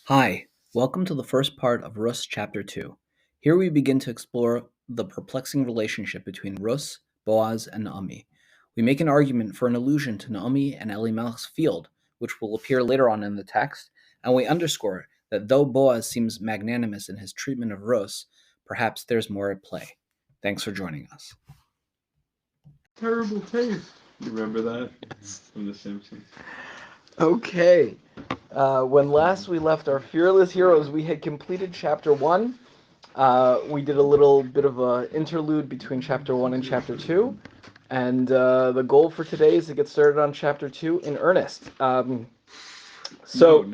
Hi, welcome to the first part of Rus chapter 2. Here we begin to explore the perplexing relationship between Rus, Boaz, and Naomi. We make an argument for an allusion to Naomi and Elimelech's field, which will appear later on in the text, and we underscore that though Boaz seems magnanimous in his treatment of Rus, perhaps there's more at play. Thanks for joining us. Terrible taste. You remember that? It's from The Simpsons. Okay. When last we left our fearless heroes, we had completed chapter 1. We did a little bit of an interlude between chapter 1 and chapter 2. And the goal for today is to get started on chapter 2 in earnest. No, it's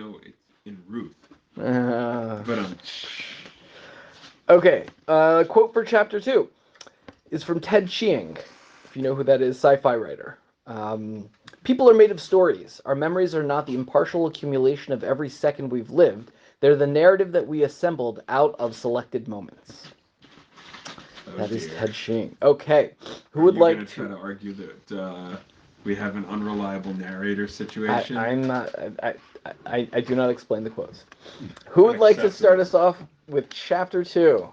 in Ruth. Okay. Quote for chapter 2 is from Ted Chiang, if you know who that is, sci-fi writer. People are made of stories. Our memories are not the impartial accumulation of every second we've lived. They're the narrative that we assembled out of selected moments. That is Ted Chiang. Okay. Who would like to try to argue that we have an unreliable narrator situation? I do not explain the quotes. Who would like to start us off with chapter 2?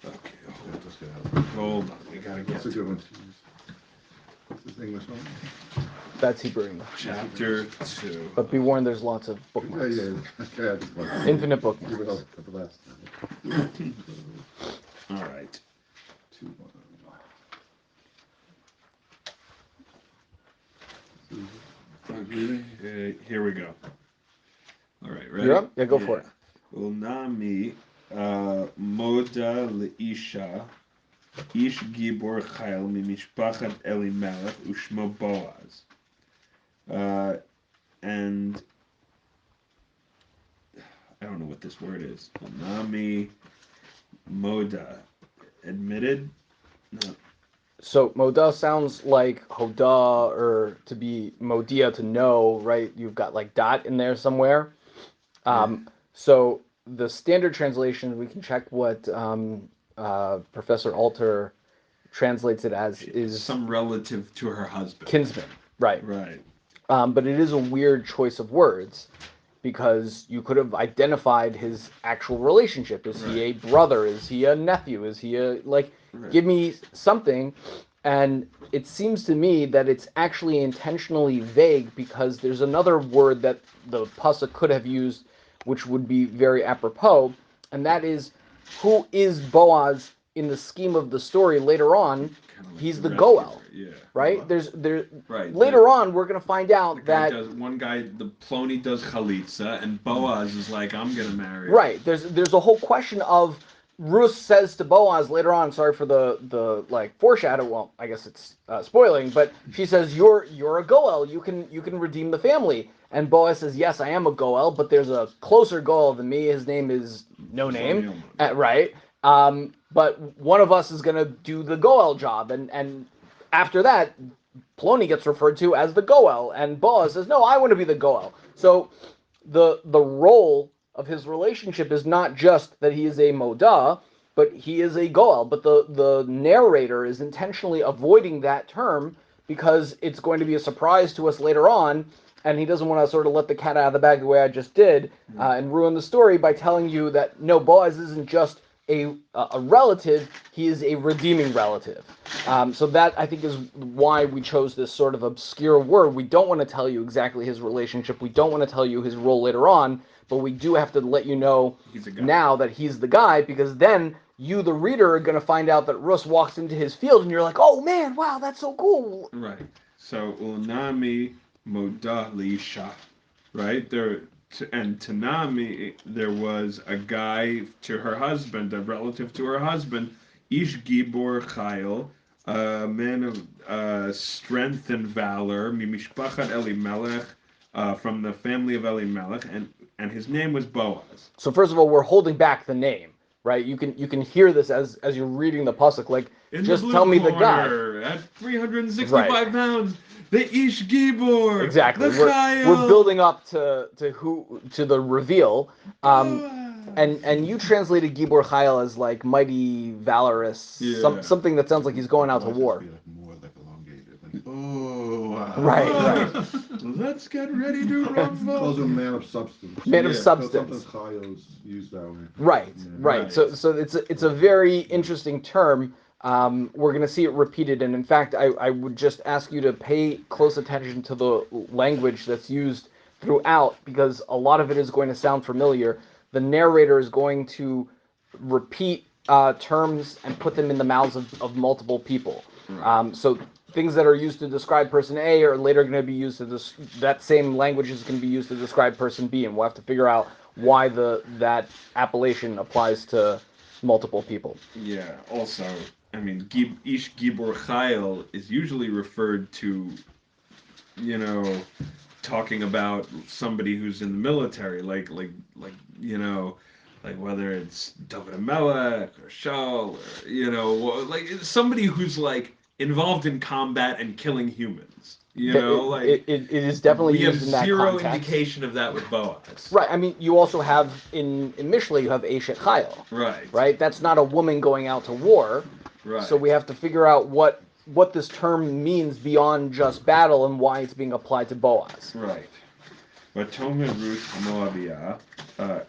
Okay, hold on. We gotta get That's a good one. What's this English one? That's Hebrew English. Chapter 2. But be warned, there's lots of bookmarks. Yeah. Infinite bookmarks. You would help at the last time. All right. 2-1. Here we go. All right, ready? You're up? Yeah, go for it. Naomi moda leisha ish gibor chayil mimishpachat Elimelech ushmo Boaz. And I don't know what this word is. Naomi moda admitted. No. So moda sounds like hoda, or to be modia, to know, right? You've got like dot in there somewhere. So the standard translation, we can check what Professor Alter translates it as, is some relative to her husband. Kinsman, right? Right. But it is a weird choice of words, because you could have identified his actual relationship. Is he a brother? Is he a nephew? Is he a, like, give me something. And it seems to me that it's actually intentionally vague, because there's another word that the pasuk could have used, which would be very apropos, and that is, who is Boaz in the scheme of the story later on? He's the Goel, right? Later on, we're going to find out that one guy, the Plony, does chalitza, and Boaz is like, I'm going to marry. Right. There's a whole question of, Ruth says to Boaz later on, sorry for the like foreshadow. Well, I guess it's spoiling, but she says, "You're a Goel. You can redeem the family." And Boaz says, "Yes, I am a Goel, but there's a closer Goel than me. His name is no name, right? But one of us is gonna do the Goel job." And after that, Plony gets referred to as the Goel, and Boaz says, "No, I want to be the Goel." So the role of his relationship is not just that he is a moda, but he is a goel. But the narrator is intentionally avoiding that term, because it's going to be a surprise to us later on, and he doesn't want to sort of let the cat out of the bag the way I just did, and ruin the story by telling you that, no, Boaz isn't just a relative, he is a redeeming relative. So that, I think, is why we chose this sort of obscure word. We don't want to tell you exactly his relationship. We don't want to tell you his role later on, but we do have to let you know now that he's the guy, because then you, the reader, are going to find out that Rus walks into his field, and you're like, oh man, wow, that's so cool. Right. So, Unami moda leisha, right? And Tanami, there was a guy to her husband, a relative to her husband, Ish Gibor Chayil, a man of strength and valor, Mimishpachat Elimelech, from the family of Elimelech, and his name was Boaz. So first of all, we're holding back the name, right? You can hear this as you're reading the pasuk, like, just tell me the guy. At 365 pounds. The Ish Gibor. Exactly. We're building up to the reveal. And you translated Gibor Chayil as like mighty, valorous, something that sounds like he's going out to war. More like elongated. Like, oh, Boaz. Right. Let's get ready to Calls rumble. him man of substance. Man of Yeah. substance. Sometimes Chayos use that way. Right, Yeah. right. So it's a very interesting term. We're going to see it repeated, and in fact, I would just ask you to pay close attention to the language that's used throughout, because a lot of it is going to sound familiar. The narrator is going to repeat terms and put them in the mouths of multiple people. Right. So things that are used to describe person A are later going to be used to that same language is going to be used to describe person B, and we'll have to figure out why that appellation applies to multiple people. Yeah. Also, I mean, Ish Gibor Chayil is usually referred to, you know, talking about somebody who's in the military, like you know, like whether it's David Melech or Shaul, or like somebody who's like involved in combat and killing humans. It is definitely We have used in that zero context. indication of that with Boaz. Right. I mean, you also have in Mishle, you have Eshet Chayil. Right. Right. That's not a woman going out to war. Right. So we have to figure out what this term means beyond just battle and why it's being applied to Boaz. Right. Vatomer Ruth Moabiyah,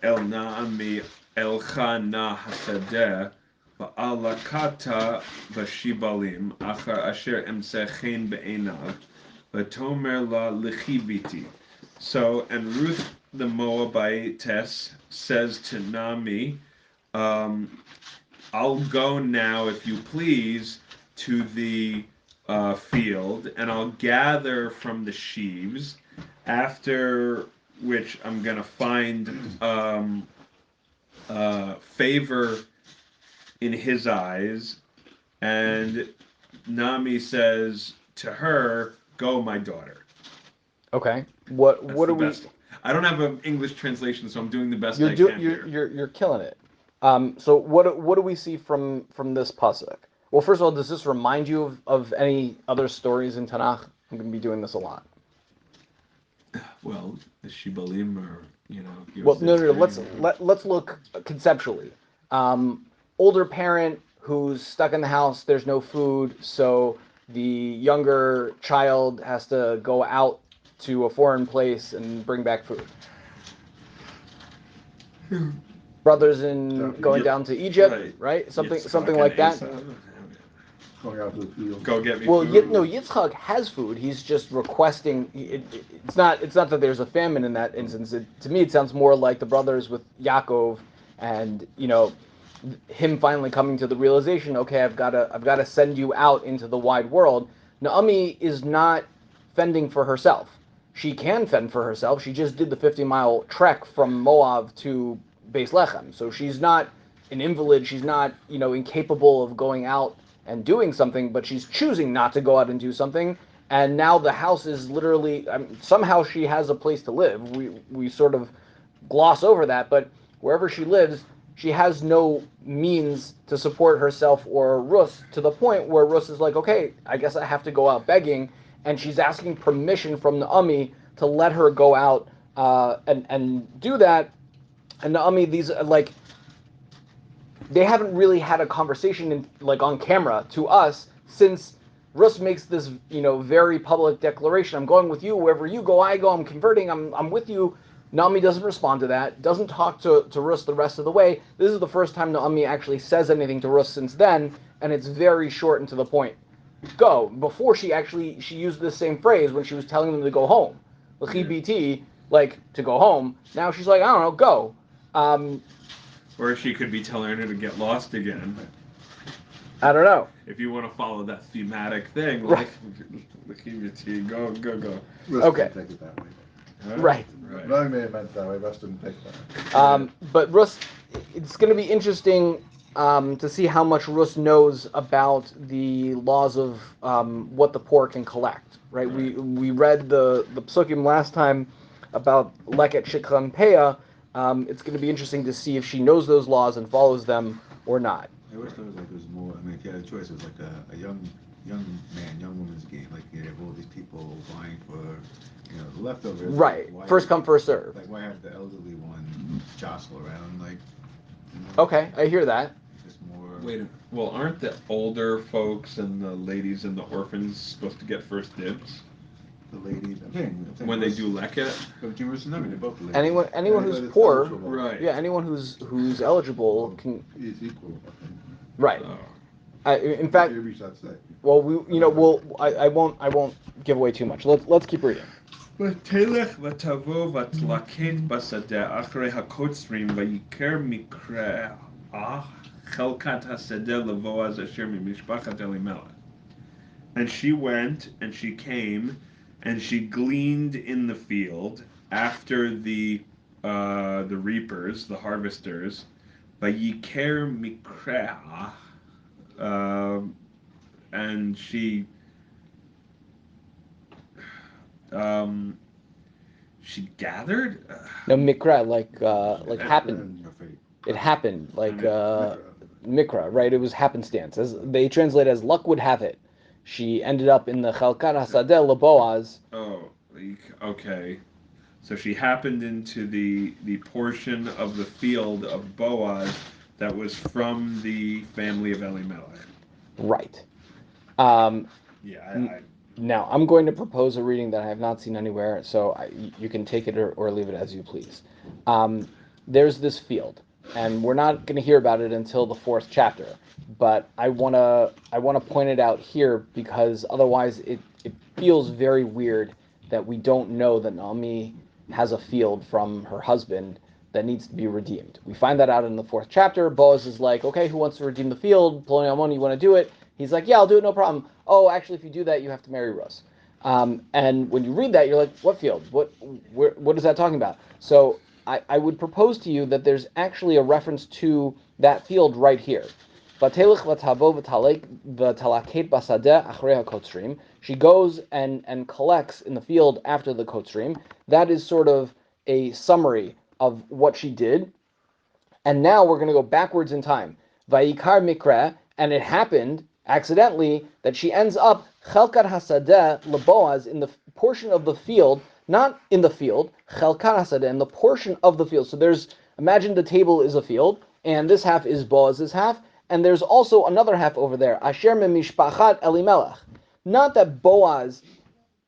El Naomi Elcha Na Hasadeh, Va'alakata Vashibalim, Achar Asher Emsechein Be'enav, Vatomer La Lichibiti. So, and Ruth the Moabitess says to Naomi, I'll go now, if you please, to the field, and I'll gather from the sheaves, after which I'm going to find favor in his eyes. And Nami says to her, "Go, my daughter." Okay. What That's what the are we? best. I don't have an English translation, so I'm doing the best You're I do, can here. you're killing it. So what do we see from this pasuk? Well, first of all, does this remind you of any other stories in Tanakh? I'm going to be doing this a lot. Well, the Shibalim are, Well, no. Yosef, Let's look conceptually. Older parent who's stuck in the house. There's no food, so the younger child has to go out to a foreign place and bring back food. Brothers in going down to Egypt, right? Something like that. Going out to the field. Go get me Well, food. Yitzchak has food. He's just requesting. It's not that there's a famine in that instance. To me, it sounds more like the brothers with Yaakov, and him finally coming to the realization. Okay, I've got to send you out into the wide world. Naomi is not fending for herself. She can fend for herself. She just did the 50-mile trek from Moab to Beis Lechem, so she's not an invalid. She's not incapable of going out and doing something, but she's choosing not to go out and do something. And now the house is literally somehow she has a place to live. We sort of gloss over that, but wherever she lives, she has no means to support herself or Rus, to the point where Rus is like, okay, I guess I have to go out begging, and she's asking permission from Naomi to let her go out and do that. And Naomi, these they haven't really had a conversation on camera to us since Rus makes this very public declaration. I'm going with you wherever you go. I go. I'm converting. I'm with you. Naomi doesn't respond to that. Doesn't talk to Rus the rest of the way. This is the first time Naomi actually says anything to Rus since then, and it's very short and to the point. Go. Before she used this same phrase when she was telling them to go home. L'chi to go home. Now she's like, I don't know, go. Or she could be telling her to get lost again. I don't know. If you want to follow that thematic thing, Right. Go. Russ Okay. didn't take it that way. Huh? Right. I may have meant that way. Russ didn't take that. But Rus, it's going to be interesting to see how much Rus knows about the laws of what the poor can collect. Right? We read the psukim last time about leket shikran peah. It's going to be interesting to see if she knows those laws and follows them or not. I wish there was more. I mean, if you had a choice, it was like a young man, young woman's game. Like you have all these people vying for the leftovers. Right. First come, first serve. Like why have the elderly one jostle around? Like. Okay, I hear that. Just more. Wait. Well, aren't the older folks and the ladies and the orphans supposed to get first dibs? the ladies. I'm saying when they Ruth- do leket. between Ruth and Naomi, they're both the ladies. Anyone Anybody who's that's poor, eligible Right. yeah, anyone who's eligible can, is equal, I think. right. Oh. In fact, Maybe that's it. well, I won't give away too much. Let's keep reading. ותלך ותבוא ותלקט בשדה אחרי הקוצרים ויקר מקרא חלקת השדה לבועז אשר ממשפחת אלימלך. And she went and she came and she gleaned in the field after the reapers, the harvesters, vayikar mikra, and she gathered. No, mikra, like happened. Her fate. It happened, like Mikra. mikra, right? It was happenstance. As they translate as luck would have it, she ended up in the Chalkat Hasadeh LeBoaz. Oh, okay. So she happened into the portion of the field of Boaz that was from the family of Elimelech. Right. Yeah, Now, I'm going to propose a reading that I have not seen anywhere, so you can take it or leave it as you please. There's this field, and we're not going to hear about it until the 4th chapter, but I wanna point it out here because otherwise it feels very weird that we don't know that Naomi has a field from her husband that needs to be redeemed. We find that out in the 4th chapter. Boaz is like, okay, who wants to redeem the field? Ploni Almoni, you want to do it? He's like, yeah, I'll do it, no problem. Oh, actually, if you do that, you have to marry Ruth. And when you read that, you're like, what field? What is that talking about? So I would propose to you that there's actually a reference to that field right here. She goes and collects in the field after the kotzrim. That is sort of a summary of what she did. And now we're going to go backwards in time. Vayikar mikra, and it happened accidentally that she ends up chelkat hasadeh leboaz in the portion of the field, not in the field, chelkat hasadeh in the portion of the field. So imagine the table is a field, and this half is Boaz's half, and there's also another half over there, asher mimishpachat Elimelech. Not that Boaz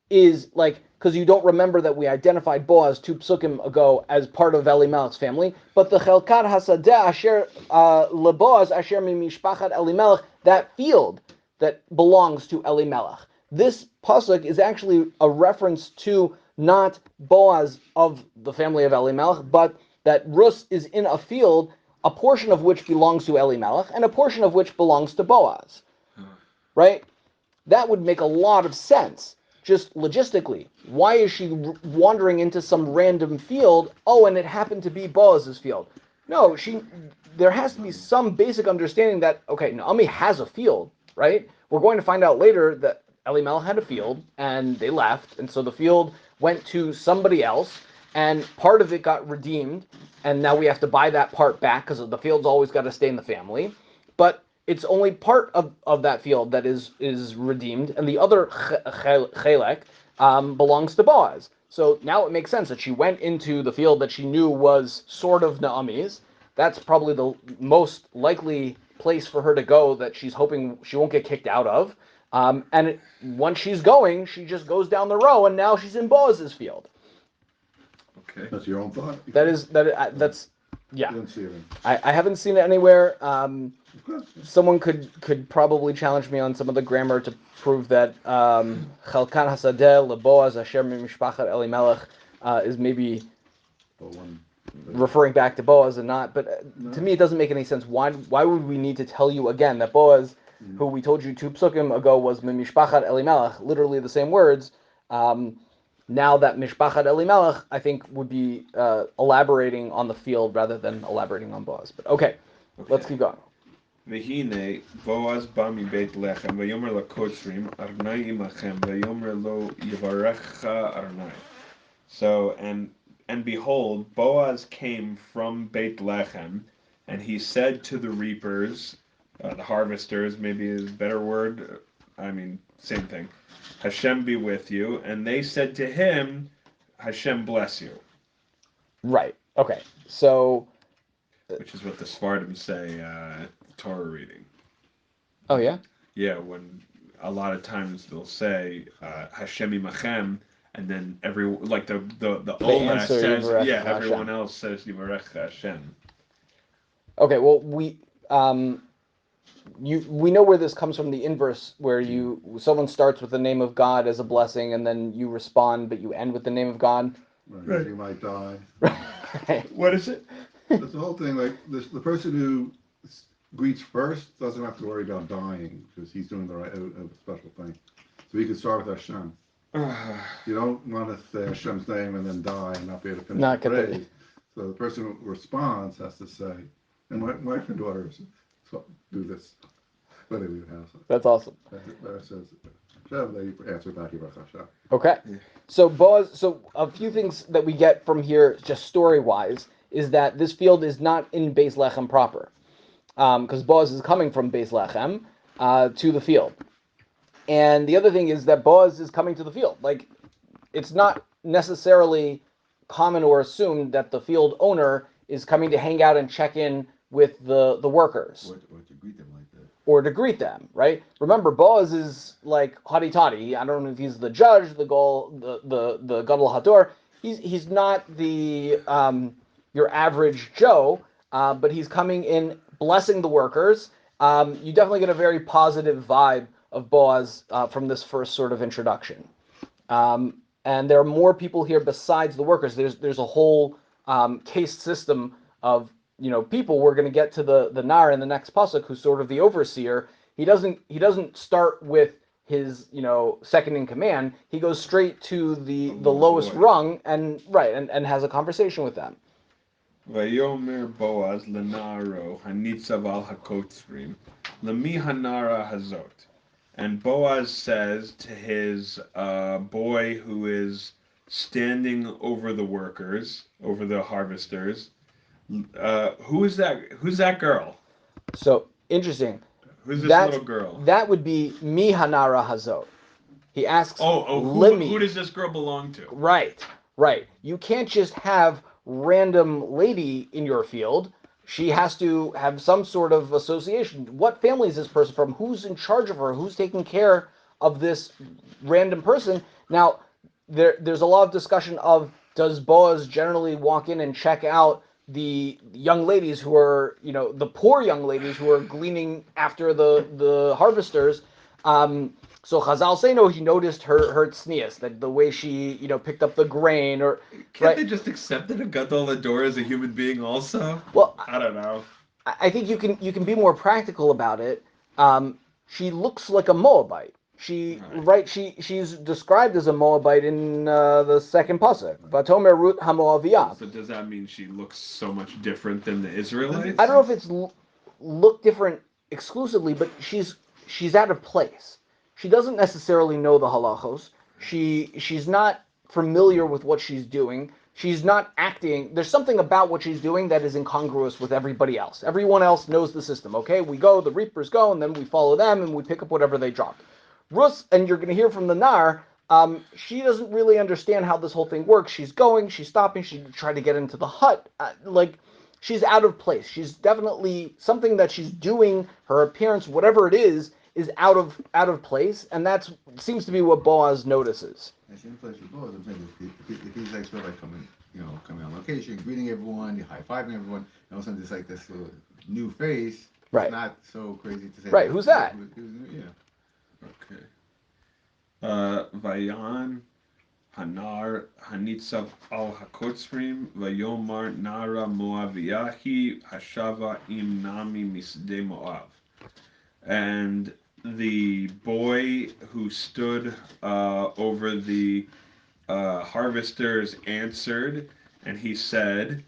is like, because you don't remember that we identified Boaz 2 psukim ago as part of Elimelech's family, but the Chelkat Hasadeh Asher LeBoaz Asher Mimishpachat Elimelech, that field that belongs to Elimelech. This pasuk is actually a reference to not Boaz of the family of Elimelech, but that Rus is in a field, a portion of which belongs to Elimelech, and a portion of which belongs to Boaz. Right? That would make a lot of sense. Just logistically, why is she wandering into some random field? Oh, and it happened to be Boaz's field. No, there has to be some basic understanding that, okay, Naomi has a field, right? We're going to find out later that Elimelech had a field, and they left, and so the field went to somebody else, and part of it got redeemed, and now we have to buy that part back because the field's always got to stay in the family. But it's only part of that field that is redeemed, and the other chelek belongs to Boaz. So now it makes sense that she went into the field that she knew was sort of Naomi's. That's probably the most likely place for her to go that she's hoping she won't get kicked out of. Once she's going, she just goes down the row, and now she's in Boaz's field. Okay. That's your own thought? That's yeah. You didn't see it. I haven't seen it anywhere. Someone could probably challenge me on some of the grammar to prove that Chalkan Hasadeh LeBoaz Asher Mimishpachat Elimelech is maybe referring back to Boaz and not. But to me, it doesn't make any sense. Why would we need to tell you again that Boaz, who we told you 2 psukim ago was Mimishpachat Elimelech, literally the same words, now that Mishpachat Elimelech, I think, would be elaborating on the field rather than elaborating on Boaz. But okay, let's keep going. והנה בועז בא מבית לחם ויאמר לקוצרים ארנai עמכם ויאמר לו יברכך ארנai. So and behold, Boaz came from Beit Lechem, and he said to the reapers, the harvesters, maybe is a better word. I mean, same thing. Hashem be with you, and they said to him, Hashem bless you. Right. Okay. So. Which is what the Sfardim say. Torah reading. Oh yeah. Yeah, when a lot of times they'll say Hashem imachem, and then the They Ola answer says, Yivarech yeah, Hashem. everyone else says Yivarech Hashem. Okay, well we know where this comes from, the inverse, where someone starts with the name of God as a blessing, and then you respond, but you end with the name of God. Right. You might die. Right. What is it? That's the whole thing. Like the person who greets first doesn't have to worry about dying because he's doing a special thing. So he can start with Hashem. You don't want to say Hashem's name and then die and not be able to finish the phrase. So the person who responds has to say, and my wife and daughters do this when they leave the house. That's awesome. That says, Hashem, they answer back about Hashem. Okay. So Boaz, so a few things that we get from here, just story-wise, is that this field is not in Beis Lechem proper, because Boaz is coming from Beis Lechem to the field. And the other thing is that Boaz is coming to the field. Like, it's not necessarily common or assumed that the field owner is coming to hang out and check in with the workers. Or to greet them like that. Or to greet them, right? Remember, Boaz is like hotty-toddy. I don't know if he's the judge, the Gadol Hador. He's not the your average Joe, but he's coming in blessing the workers. You definitely get a very positive vibe of Boaz from this first sort of introduction. And there are more people here besides the workers. There's a whole caste system of people. We're going to get to the Nar in the next pasuk, who's sort of the overseer. He doesn't start with his second in command. He goes straight to the lowest rung and has a conversation with them. Vayomer Boaz lenaro hanitzav al hakotzrim lemi hanara hazot. And Boaz says to his boy who is standing over the workers, over the harvesters, who's that girl? So interesting. Who's this little girl? That would be mi hanara hazot. He asks, who does this girl belong to? Right. You can't just have random lady in your field. She has to have some sort of association. What family is this person from? Who's in charge of her? Who's taking care of this random person? Now, there's a lot of discussion of, does Boaz generally walk in and check out the young ladies who are, the poor young ladies who are gleaning after the harvesters? So Chazal say no, he noticed her tznius, that the way she, picked up the grain, or can't they just accept that a Gadol Hador is a human being also? Well, I don't know. I think you can be more practical about it. She looks like a Moabite. She's described as a Moabite in the second pasuk. Vatomer Ruth HaMoaviyah. So does that mean she looks so much different than the Israelites? I don't know if it's look different exclusively, but she's out of place. She doesn't necessarily know the halachos. She's not familiar with what she's doing. She's not acting. There's something about what she's doing that is incongruous with everybody else. Everyone else knows the system. Okay, we go, the reapers go, and then we follow them, and we pick up whatever they drop. Rus, and you're going to hear from the Nar, she doesn't really understand how this whole thing works. She's going, she's stopping, she tried to get into the hut. She's out of place. She's definitely, something that she's doing, her appearance, whatever it is out of place, and that seems to be what Boaz notices. That's in place with Boaz. If he's like sort of like coming on location, greeting everyone, high-fiving everyone, and all of a sudden there's like this little new face. Right. It's not so crazy to say. Right, who's that? Yeah. Okay. Vayan Hanar Hanitzav al Hakotzrim Vayomar Nara Moaviyahi Hashava im Nami Misde Moav. And the boy who stood over the harvesters answered, and he said,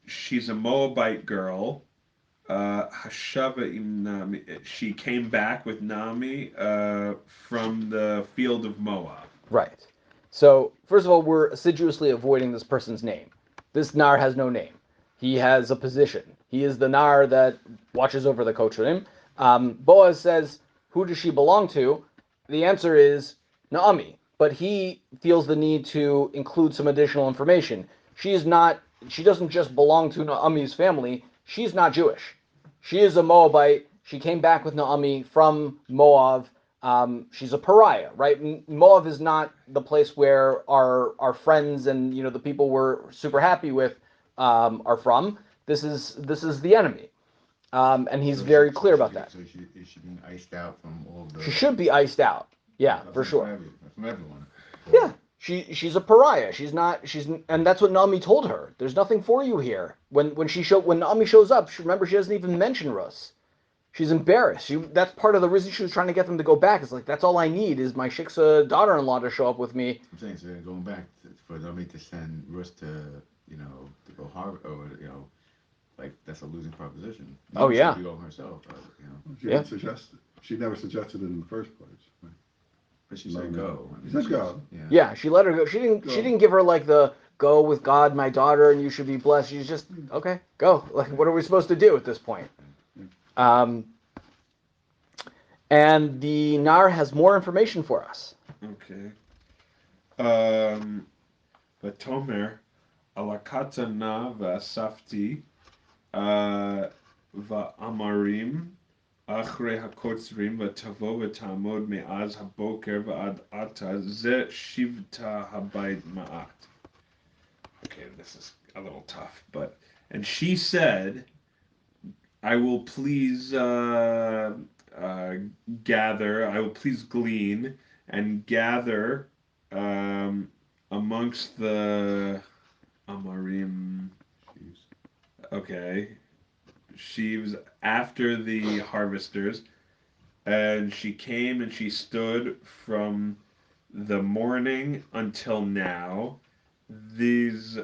she's a Moabite girl. Hashava im Nami. She came back with Nami from the field of Moab. Right. So, first of all, we're assiduously avoiding this person's name. This Nar has no name. He has a position. He is the Nar that watches over the Kochanim. Boaz says, who does she belong to? The answer is Naomi. But he feels the need to include some additional information. She doesn't just belong to Naomi's family. She's not Jewish. She is a Moabite. She came back with Naomi from Moab. she's a pariah, right? Moab is not the place where our friends and the people we're super happy with are from. This is the enemy, and he's very clear about that. So is she being iced out from all the? She should be iced out. Yeah, for sure. From everyone. Yeah, she's a pariah. And that's what Naomi told her. There's nothing for you here. When Naomi shows up, remember she doesn't even mention Rus. She's embarrassed. That's part of the reason she was trying to get them to go back. It's like, that's all I need is my shiksa daughter-in-law to show up with me. I'm saying, so going back for Naomi to send Rus to to go Harvard, or like that's a losing proposition. Oh, yeah. Should be going herself, She didn't suggest it. She never suggested it in the first place. Right? But she said go. She said go. Yeah, she let her go. She didn't give her like the go with God, my daughter, and you should be blessed. She's just, okay, go. Like, what are we supposed to do at this point? And the Nar has more information for us. Okay. Vatomer alakatana v'asafti va'amarim achrei hakotzrim v'tavo v'tamod me'az haboker v'ad ata ze shivta habayit ma'at. Okay, this is a little tough, but and she said, I will please gather, I will please glean and gather amongst the Amarim. Okay. Sheaves after the harvesters, and she came and she stood from the morning until now. These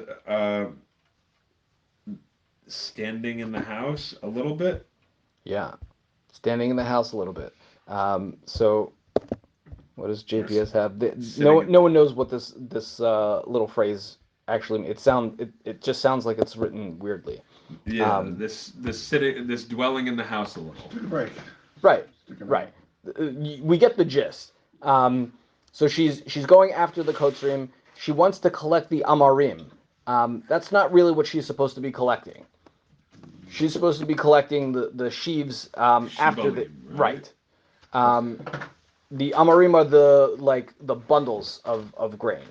standing in the house a little bit. Yeah, standing in the house a little bit. So, what does JPS have? No one knows what this little phrase actually means. It just sounds like it's written weirdly. Yeah, this dwelling in the house a little. Take a break. Right. We get the gist. So she's going after the Kotzrim. She wants to collect the Amarim. That's not really what she's supposed to be collecting. She's supposed to be collecting the sheaves after the right. The Amarim are the bundles of grain.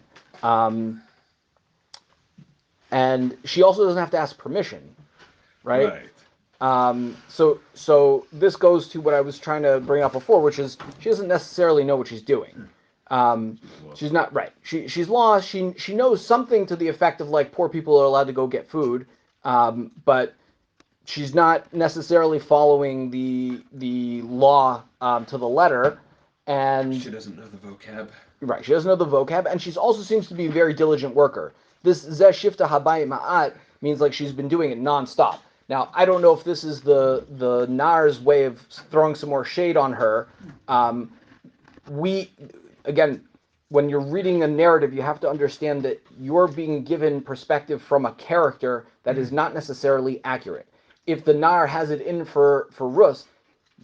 And she also doesn't have to ask permission, right? So this goes to what I was trying to bring up before, which is she doesn't necessarily know what she's doing. She's not right. She's lost. She knows something to the effect of like poor people are allowed to go get food, but she's not necessarily following the law to the letter, and she doesn't know the vocab. Right, she doesn't know the vocab, and she also seems to be a very diligent worker. This zeh shifta habayit ma'at means like she's been doing it nonstop. Now, I don't know if this is the Nar's way of throwing some more shade on her. Again, when you're reading a narrative, you have to understand that you're being given perspective from a character that is not necessarily accurate. If the Nar has it in for Rus,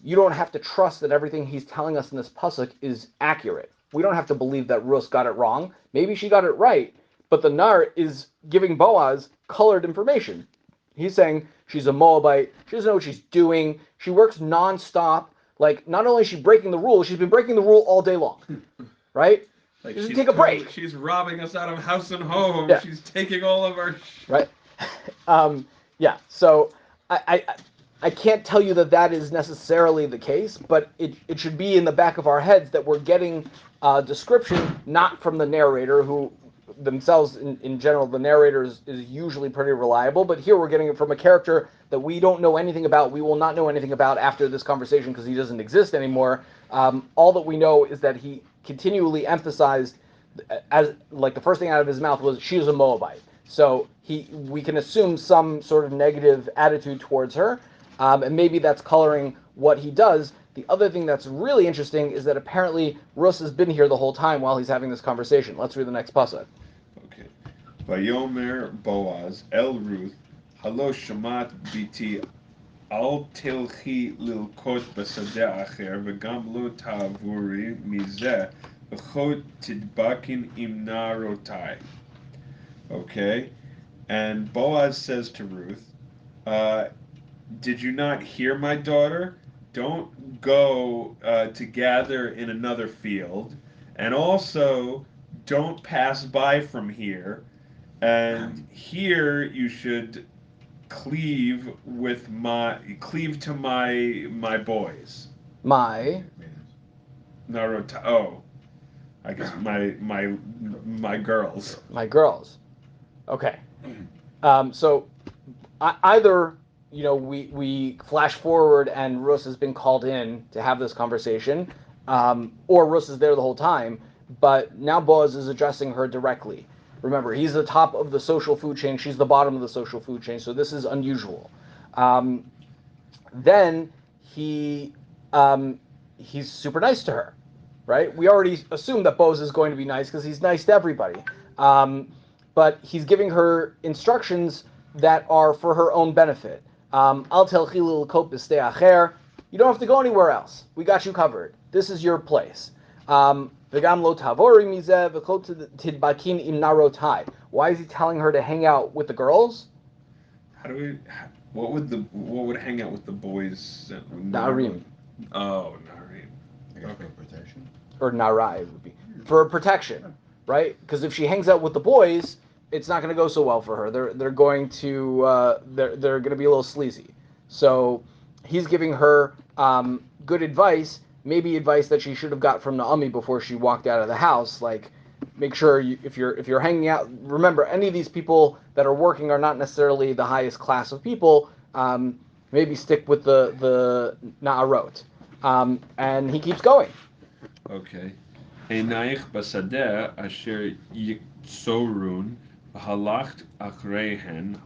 you don't have to trust that everything he's telling us in this pasuk is accurate. We don't have to believe that Rus got it wrong. Maybe she got it right, but the Nar is giving Boaz colored information. He's saying she's a Moabite. She doesn't know what she's doing. She works nonstop. Like, not only is she breaking the rule, she's been breaking the rule all day long, right? Like she doesn't take a break. She's robbing us out of house and home. Yeah. She's taking all of our... Right. Yeah, so I can't tell you that is necessarily the case, but it should be in the back of our heads that we're getting a description not from the narrator, who themselves, in general, the narrator is usually pretty reliable, but here we're getting it from a character that we don't know anything about. We will not know anything about after this conversation because he doesn't exist anymore. All that we know is that he continually emphasized, as like the first thing out of his mouth was, she is a Moabite. So we can assume some sort of negative attitude towards her, and maybe that's coloring what he does. The other thing that's really interesting is that apparently Rus has been here the whole time while he's having this conversation. Let's read the next pasuk. Okay. Vayomer Boaz El Ruth, Halo shamat biti al tilchi lilkot basadeh acher v'gam lo ta'avuri mizeh v'chot tidbakin im narotai. Okay, and Boaz says to Ruth, did you not hear, my daughter? don't go to gather in another field, and also don't pass by from here. And here you should cleave to my boys. My Narota. Oh, I guess my girls. girls. Okay. So either we flash forward and Rus has been called in to have this conversation, or Rus is there the whole time, but now Boaz is addressing her directly. Remember, he's the top of the social food chain, she's the bottom of the social food chain, so this is unusual. Then he's super nice to her, right? We already assume that Boaz is going to be nice because he's nice to everybody. But he's giving her instructions that are for her own benefit. Al telchi lilkot b'stei acher. You don't have to go anywhere else. We got you covered. This is your place. V'gam lo tavori mizeh v'kol tidbakin im narotai. Why is he telling her to hang out with the girls? What would hang out with the boys? Narim. Oh, Narim. I guess for protection. Or narai would be for protection, right? Because if she hangs out with the boys, it's not going to go so well for her. They're going to they're going to be a little sleazy. So he's giving her good advice, maybe advice that she should have got from Naomi before she walked out of the house. Like, make sure if you're hanging out, remember any of these people that are working are not necessarily the highest class of people. Maybe stick with the na'arot. And he keeps going. Okay. Einayich basadeh asher yiksorun v'halacht achrehen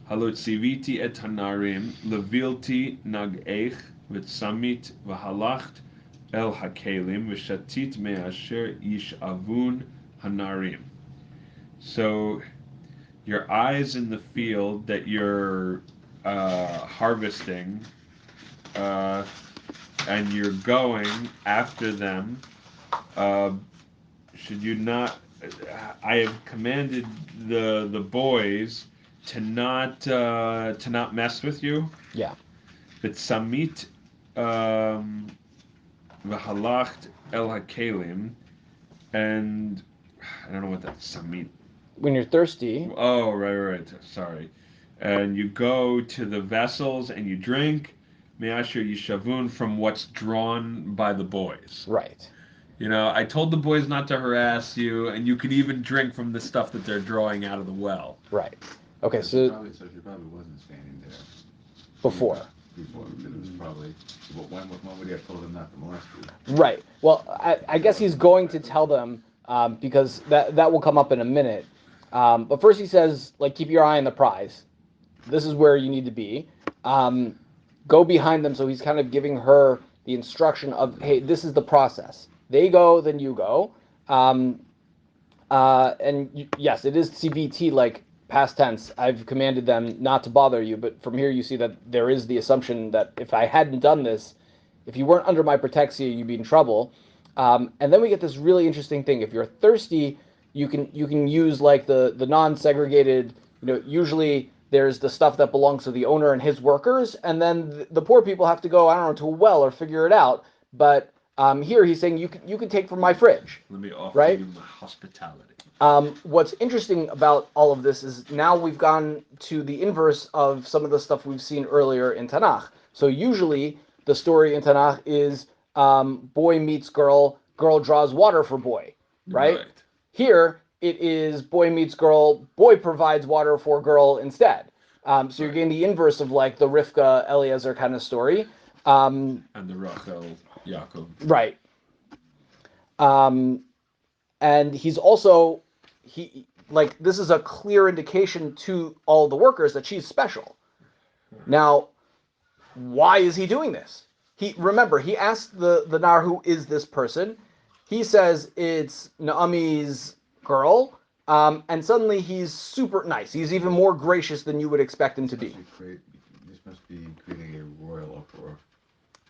halotziviti et hanarim levilti nag'ech v'tzamit v'halacht el hakelim v'shatit me'asher yishavun hanarim. So your eyes in the field that you're harvesting, and you're going after them, should you not? I have commanded the boys to not mess with you. Yeah. But samit v'halacht el hakelim, and I don't know what that's samit. When you're thirsty. Oh, right. Sorry. And you go to the vessels and you drink. Me'asher yishavun, from what's drawn by the boys. Right. I told the boys not to harass you, and you could even drink from the stuff that they're drawing out of the well. Right. Okay, so she probably wasn't standing there before. Because it was probably, when would he have told them not to molest you? Right. Well, I guess he's going to tell them, because that will come up in a minute. But first he says, like, keep your eye on the prize. This is where you need to be. Go behind them. So he's kind of giving her the instruction of, hey, this is the process. They go, then you go. Yes, it is CVT, like past tense. I've commanded them not to bother you. But from here you see that there is the assumption that if I hadn't done this, if you weren't under my protexia, you'd be in trouble. And then we get this really interesting thing. If you're thirsty, you can use like the non-segregated, usually there's the stuff that belongs to the owner and his workers, and then the poor people have to go, I don't know, to a well or figure it out. But here he's saying you can take from my fridge. Let me offer right? you my hospitality. What's interesting about all of this is now we've gone to the inverse of some of the stuff we've seen earlier in Tanakh. So usually the story in Tanakh is boy meets girl, girl draws water for boy, right? Here it is boy meets girl, boy provides water for girl instead. So you're getting the inverse of like the Rivka Eliezer kind of story. And the Rachel Yaakov. Right. And he's also this is a clear indication to all the workers that she's special. Now, why is he doing this? He asked the Nar, who is this person? He says it's Naomi's girl, and suddenly he's super nice. He's even more gracious than you would expect him to be. This must be creating a royal uproar.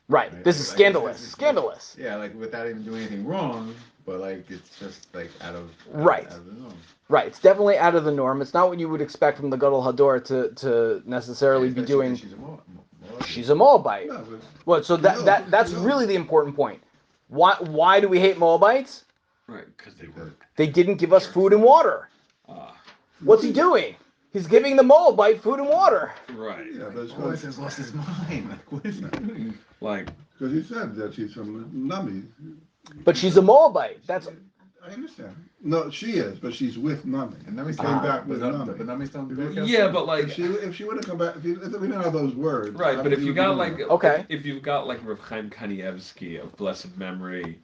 Right. This is scandalous. Scandalous. Yeah, like without even doing anything wrong, but like it's just like out of the norm. Right. It's definitely out of the norm. It's not what you would expect from the Gadol Hador to necessarily be doing. She's a she's a Moabite. Yeah, but Well, so that's really the important point. Why do we hate Moabites? Right, because they were. They didn't give us food and water. What's he doing? He's giving the Moabite food and water. Right. yeah, but it's Boaz has lost his mind. Like, what is he doing? Like, because he said that she's from Nami. But she's a Moabite. That's I understand. No, she is, but she's with Nami. And Nami's Came back with Nami. But Nami's still yeah, but like, If she would have come back, if we didn't have those words. right, but if you got like, Okay. if you've got like Rav Chaim Kanievsky of blessed memory,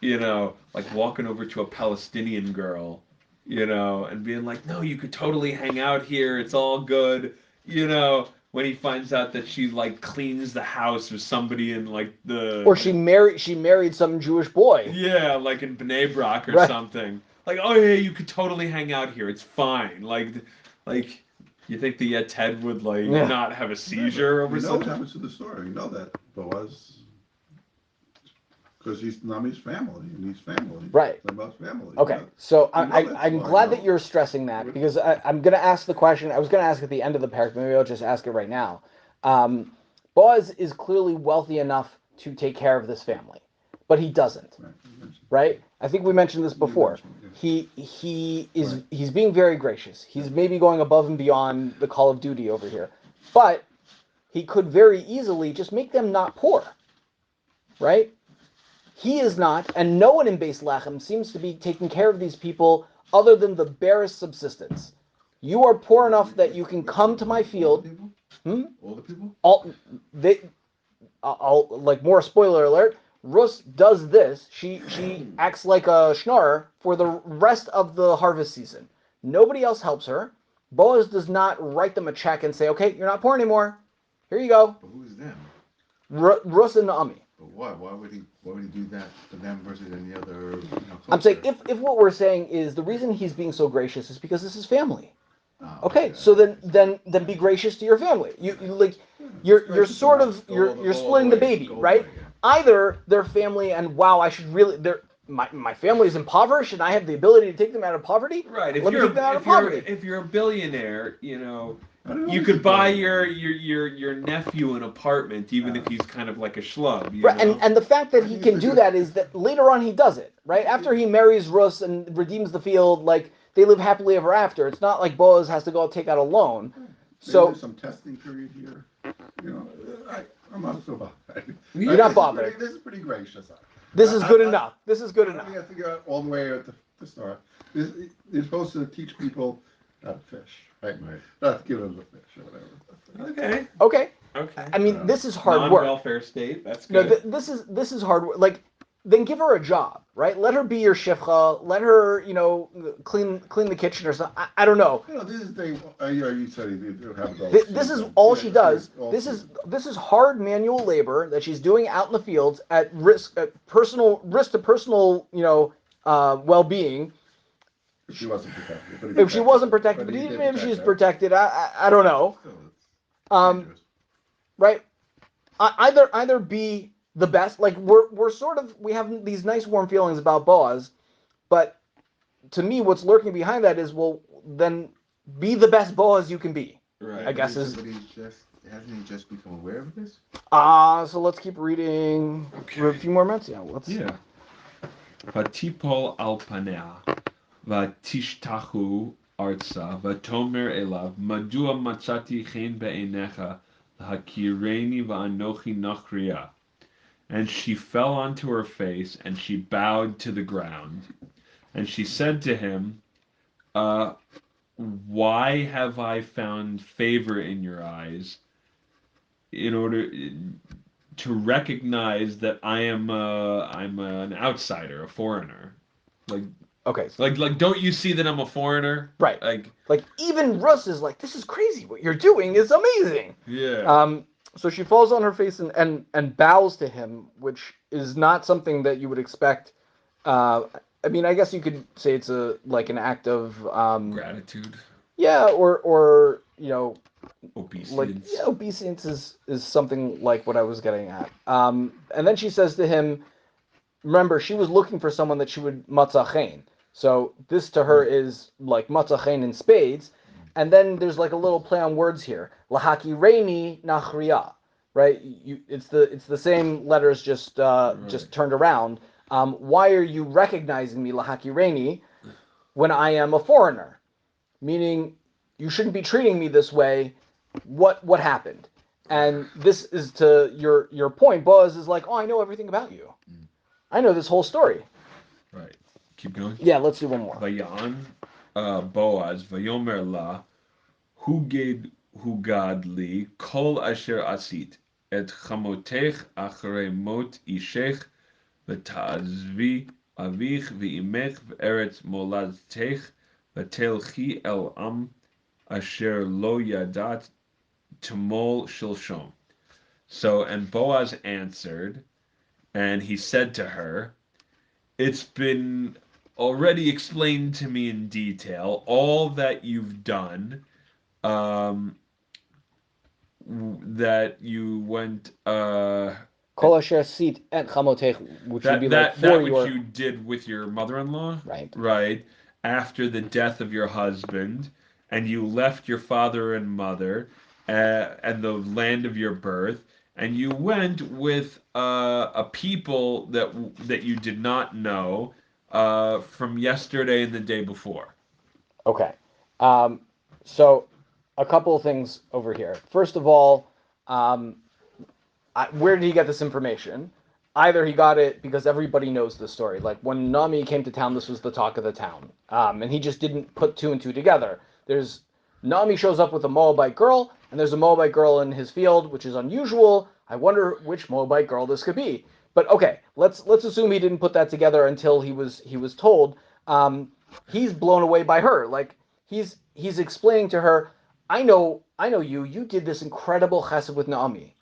you know, like walking over to a Palestinian girl, you know, and being like, no, you could totally hang out here, it's all good, you know, when he finds out that she like cleans the house with somebody in like the, or she married some Jewish boy. yeah, like in Bnei Brak or Right. something, like, oh yeah, you could totally hang out here, it's fine, like you think the Yet Ted would like Yeah. not have a seizure over You know what something? happens to the story. You know that Boaz, because he's Nami's family, and he's family. Right. About family. Okay, You know? so You know that's I'm why, glad no? that you're stressing that, because I'm going to ask the question. I was going to ask at the end of the parak, maybe I'll just ask it right now. Boaz is clearly wealthy enough to take care of this family, but he doesn't, right? I think we mentioned this before. He's being very gracious. He's maybe going above and beyond the call of duty over here, but he could very easily just make them not poor, right? He is not, and no one in Beis Lechem seems to be taking care of these people other than the barest subsistence. You are poor enough that you can come to my field. All the people? I'll like, more spoiler alert. Rus does this. She acts like a schnorrer for the rest of the harvest season. Nobody else helps her. Boaz does not write them a check and say, "Okay, you're not poor anymore. Here you go." But who's them? Rus and Naomi. But why? Why would he do that to them versus any other? I'm saying culture? if what we're saying is the reason he's being so gracious is because this is family. Oh, Okay, so then be gracious to your family. You're sort of you're splitting the baby, right? Either they're family and wow, I should really my family is impoverished and I have the ability to take them out of poverty. Right. If Let me you're take them out of poverty. if you're a billionaire, you know, I don't know you if could he's buy a your nephew an apartment, even if he's kind of like a schlub. You Right, know? and the fact that he can do that is that later on he does it, right? After he marries Rus and redeems the field, like they live happily ever after. It's not like Boaz has to go take out a loan. Maybe So there's some testing period here. You know, I'm not so bothered. You're not bothered. This is pretty gracious. this is good enough. This is good I enough. think I figure out all the way at the start. You're supposed to teach people how to fish, right? Not to give them the fish or whatever. Okay. Okay. Okay. I mean, this is hard work. Non-welfare state. That's No, good. this is hard work. Like, then give her a job, right? Let her be your shifcha. Let her, clean the kitchen or something. I don't know. You know, this is the you said you have those. This is all she does. This is hard manual labor that she's doing out in the fields at risk, to personal, well-being. If she wasn't protected. If she wasn't protected, but even if she's protected, I don't know. Right? Either be the best. Like we have these nice warm feelings about Boaz, but to me, what's lurking behind that is, well, then be the best Boaz you can be. Right. I guess Hasn't he just become aware of this? So let's keep reading for a few more minutes. Yeah, let's. Yeah. Vatipol al panea, vatishtachu arza, vatomer elav, madua matzati chen be'enecha, lahakireni va'anochi nachriya. And she fell onto her face, and she bowed to the ground. And she said to him, why have I found favor in your eyes, in order to recognize that I'm an outsider, a foreigner? Okay. Like, don't you see that I'm a foreigner? Right. Like even Russ is like, this is crazy. What you're doing is amazing. yeah. So she falls on her face and bows to him, which is not something that you would expect. I mean, I guess you could say it's an act of Gratitude. Yeah, or Obeisance. obeisance is something like what I was getting at. And then she says to him, remember, she was looking for someone that she would matzachein. So this to her is like matzachein in spades. And then there's like a little play on words here. Lahaki reini nachriya. right? It's the same letters just turned around. Why are you recognizing me, lahakireni, when I am a foreigner? Meaning, you shouldn't be treating me this way. What happened? And this is to your point. Boaz is like, oh, I know everything about you. I know this whole story. Right. Keep going. Yeah, let's do one more. Vayan Boaz vayomer la hugad li kol asher asit et chamotech achrei mot ishech v'ta'azvi avich v'imech v'eretz moladtech v'telchi el am asher lo yadat temol shilshom. So, and Boaz answered, and he said to her, it's been already explained to me in detail all that you've done, that you went, Kol asher sit et chamotech, which would be like that for which your you did with your mother-in-law, right. right, after the death of your husband, and you left your father and mother, and the land of your birth, and you went with a people that you did not know, from yesterday and the day before. Okay. So a couple of things over here. First of all, where did he get this information? Either he got it because everybody knows the story. Like when Naomi came to town, this was the talk of the town, and he just didn't put two and two together. There's Naomi shows up with a Moabite girl, and there's a Moabite girl in his field, which is unusual. I wonder which Moabite girl this could be. But okay, let's assume he didn't put that together until he was told. He's blown away by her. Like he's explaining to her, I know you. You did this incredible chesed with Naomi.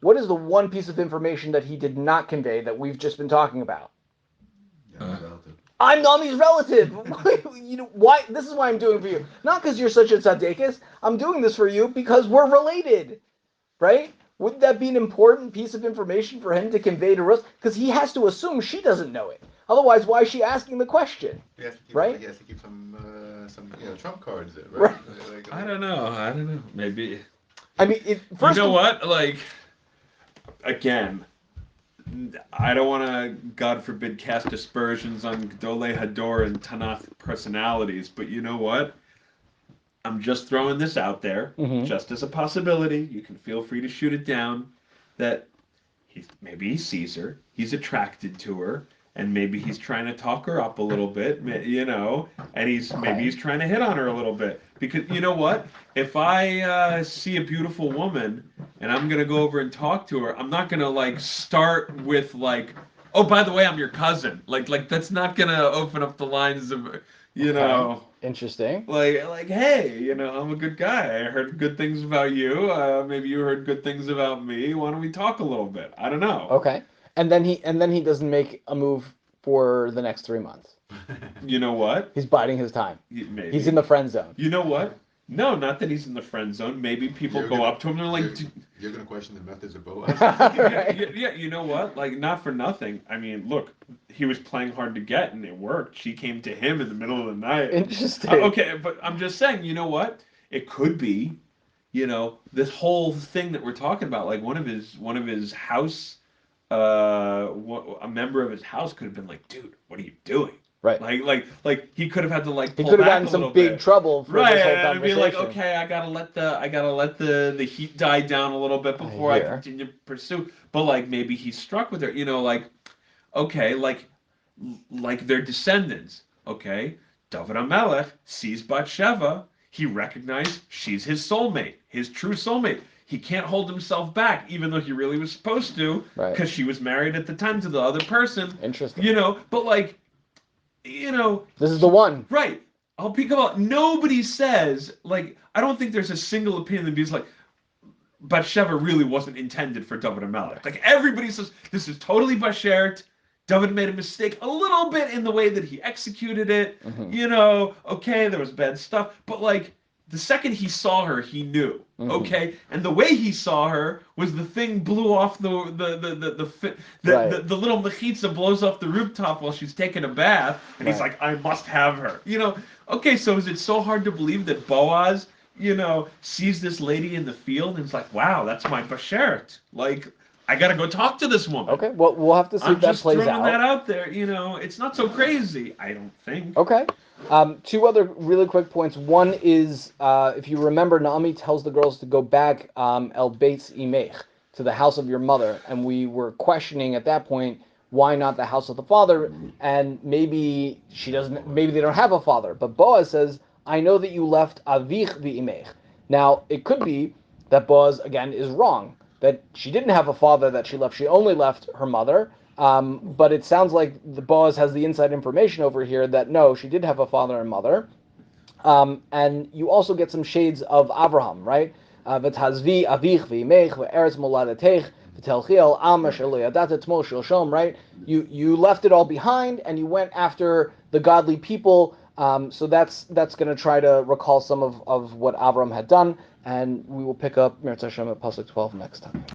What is the one piece of information that he did not convey that we've just been talking about? I'm Naomi's relative. You know why? This is why I'm doing for you. Not because you're such a tzaddikus. I'm doing this for you because we're related, right? Wouldn't that be an important piece of information for him to convey to Ruth? Because he has to assume she doesn't know it. Otherwise, why is she asking the question? Right? He has to keep some trump cards there, right? I don't know. Maybe. I mean, you know what? Like, again, I don't want to, God forbid, cast aspersions on Gedolei Hador and Tanakh personalities, but you know what? I'm just throwing this out there, just as a possibility. You can feel free to shoot it down. That maybe he sees her, he's attracted to her, and maybe he's trying to talk her up a little bit, you know, and maybe he's trying to hit on her a little bit. Because you know what? If I see a beautiful woman and I'm gonna go over and talk to her, I'm not gonna like start with like, oh, by the way, I'm your cousin. Like that's not gonna open up the lines of, you know. Interesting. Like, hey, you know, I'm a good guy. I heard good things about you. Maybe you heard good things about me. Why don't we talk a little bit? I don't know. Okay. And then he doesn't make a move for the next 3 months. You know what? He's biding his time. Maybe. He's in the friend zone. You know what? No, not that he's in the friend zone. Maybe people go up to him and they're like... You're going to question the methods of Boaz? Yeah, you know what? Like, not for nothing. I mean, look, he was playing hard to get and it worked. She came to him in the middle of the night. Interesting. Okay, but I'm just saying, you know what? It could be, you know, this whole thing that we're talking about, like one of his house, a member of his house could have been like, dude, what are you doing? Right. Like he could have had to like pull he could have back gotten a some little big bit. trouble for Right, this whole and conversation. be like, okay, I gotta let the heat die down a little bit before I continue to pursue. But like maybe he's struck with her, you know, like okay, like their descendants. Okay, David HaMelech sees Bathsheba. He recognized she's his soulmate, his true soulmate. He can't hold himself back, even though he really was supposed to, because she was married at the time to the other person. Interesting. You know, but like, you know, this is the one. Right. I'll pick up. Nobody says, like, I don't think there's a single opinion that is like, Bathsheba really wasn't intended for David HaMelech. Like, everybody says, this is totally Bashert. David made a mistake a little bit in the way that he executed it. You know, okay, there was bad stuff. But, like, the second he saw her, he knew. Okay? And the way he saw her was the thing blew off the little mechitza blows off the rooftop while she's taking a bath. And he's like, I must have her. You know, okay, so is it so hard to believe that Boaz sees this lady in the field and it's like, wow, that's my bashert. Like, I gotta go talk to this woman. Okay, well, we'll have to see I'm if that just plays throwing out. that out there. It's not so crazy, I don't think. Okay. Two other really quick points. One is, if you remember, Naomi tells the girls to go back el beitz imech, to the house of your mother, and we were questioning at that point why not the house of the father, and maybe she doesn't. Maybe they don't have a father. But Boaz says, "I know that you left avich v'imech." Now it could be that Boaz again is wrong, that she didn't have a father that she left. She only left her mother. But it sounds like the Boaz has the inside information over here that no, she did have a father and mother. And you also get some shades of Abraham, right? V'tazvi avich v'imech v'eretz moladetech v'telchi el am asher lo yadata tmo shel, right? You left it all behind and you went after the godly people. So that's going to try to recall some of what Avram had done, and we will pick up Mirz Hashem at Pasuk 12 next time.